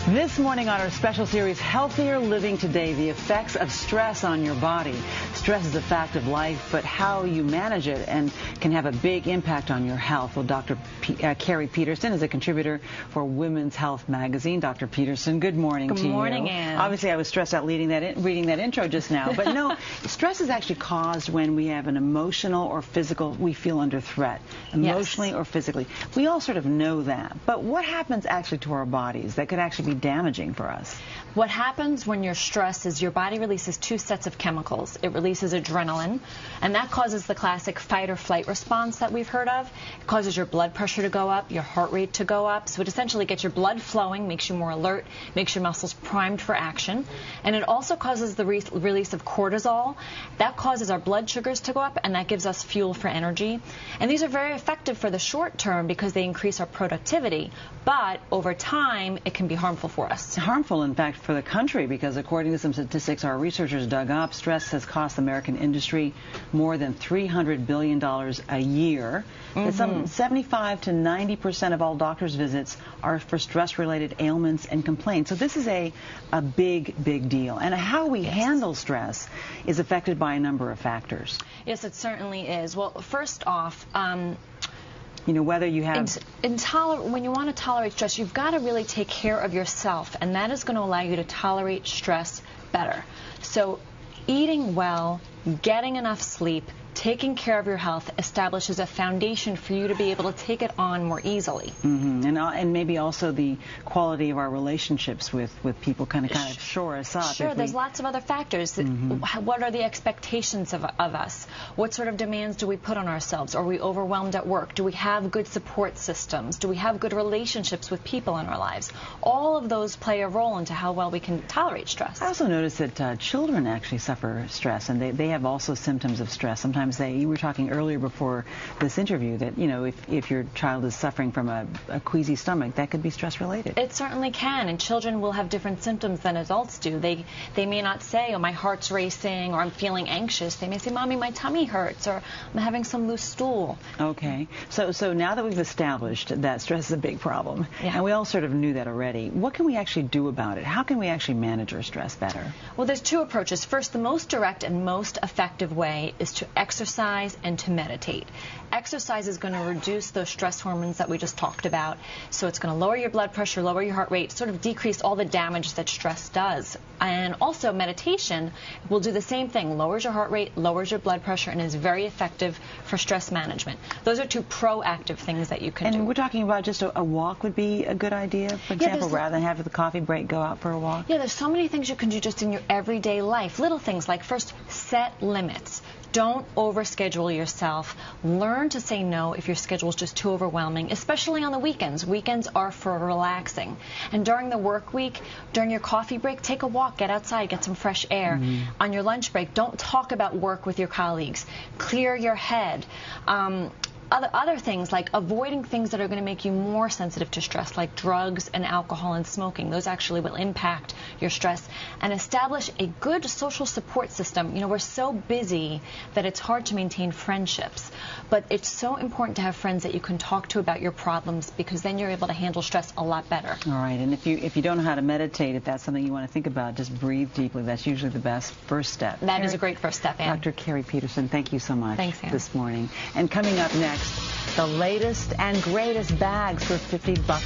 This morning on our special series, Healthier Living Today, the effects of stress on your body. Stress is a fact of life, but how you manage it and can have a big impact on your health. Well, Dr. Keri Peterson is a contributor for Women's Health magazine. Dr. Peterson, good morning to you. Good morning, Ann. Obviously, I was stressed out reading that intro just now, but no, stress is actually caused when we have an emotional or physical, we feel under threat, emotionally or physically. We all sort of know that, but what happens actually to our bodies that could actually be damaging for us? What happens when you're stressed is your body releases two sets of chemicals. It releases adrenaline, and that causes the classic fight or flight response that we've heard of. It causes your blood pressure to go up, your heart rate to go up. So it essentially gets your blood flowing, makes you more alert, makes your muscles primed for action. And it also causes the release of cortisol. That causes our blood sugars to go up, and that gives us fuel for energy. And these are very effective for the short term because they increase our productivity. But over time, it can be harmful for us. Harmful, in fact, for the country, because according to some statistics our researchers dug up, stress has cost the American industry more than $300 billion a year. Some 75 to 90% of all doctors' visits are for stress-related ailments and complaints. So this is a big deal. And how we handle stress is affected by a number of factors. Yes, it certainly is. Well, first off, you know, whether you have... when you want to tolerate stress, you've got to really take care of yourself, and that is going to allow you to tolerate stress better. So eating well, getting enough sleep, taking care of your health establishes a foundation for you to be able to take it on more easily. And maybe also the quality of our relationships with people kind of shore us up. Sure, there's lots of other factors. What are the expectations of us? What sort of demands do we put on ourselves? Are we overwhelmed at work? Do we have good support systems? Do we have good relationships with people in our lives? All of those play a role into how well we can tolerate stress. I also noticed that children actually suffer stress, and they have also symptoms of stress. Sometimes you were talking earlier before this interview that, you know, if your child is suffering from a queasy stomach, that could be stress related. It certainly can, and children will have different symptoms than adults do. They may not say, oh, my heart's racing, or I'm feeling anxious. They may say, Mommy, my tummy hurts, or I'm having some loose stool. Okay. So now that we've established that stress is a big problem, and we all sort of knew that already, what can we actually do about it? How can we actually manage our stress better? Well, there's two approaches. First, the most direct and most effective way is to exercise and to meditate. Exercise is going to reduce those stress hormones that we just talked about. So it's going to lower your blood pressure, lower your heart rate, sort of decrease all the damage that stress does. And also meditation will do the same thing, lowers your heart rate, lowers your blood pressure, and is very effective for stress management. Those are two proactive things that you can do. And we're talking about just a walk would be a good idea, for example, rather than have the coffee break, go out for a walk? Yeah, there's so many things you can do just in your everyday life. Little things like, first, set limits. Don't overschedule yourself. Learn to say no if your schedule is just too overwhelming, especially on the weekends. Weekends are for relaxing. And during the work week, during your coffee break, take a walk, get outside, get some fresh air. On your lunch break, don't talk about work with your colleagues. Clear your head. Other things like avoiding things that are going to make you more sensitive to stress, like drugs and alcohol and smoking. Those actually will impact your stress. And establish a good social support system. You know, we're so busy that it's hard to maintain friendships. But it's so important to have friends that you can talk to about your problems, because then you're able to handle stress a lot better. All right. And if you don't know how to meditate, if that's something you want to think about, just breathe deeply. That's usually the best first step. That is a great first step, Ann. Dr. Keri Peterson, thank you so much. Thanks, Ann. This morning. And coming up next, the latest and greatest bags for $50.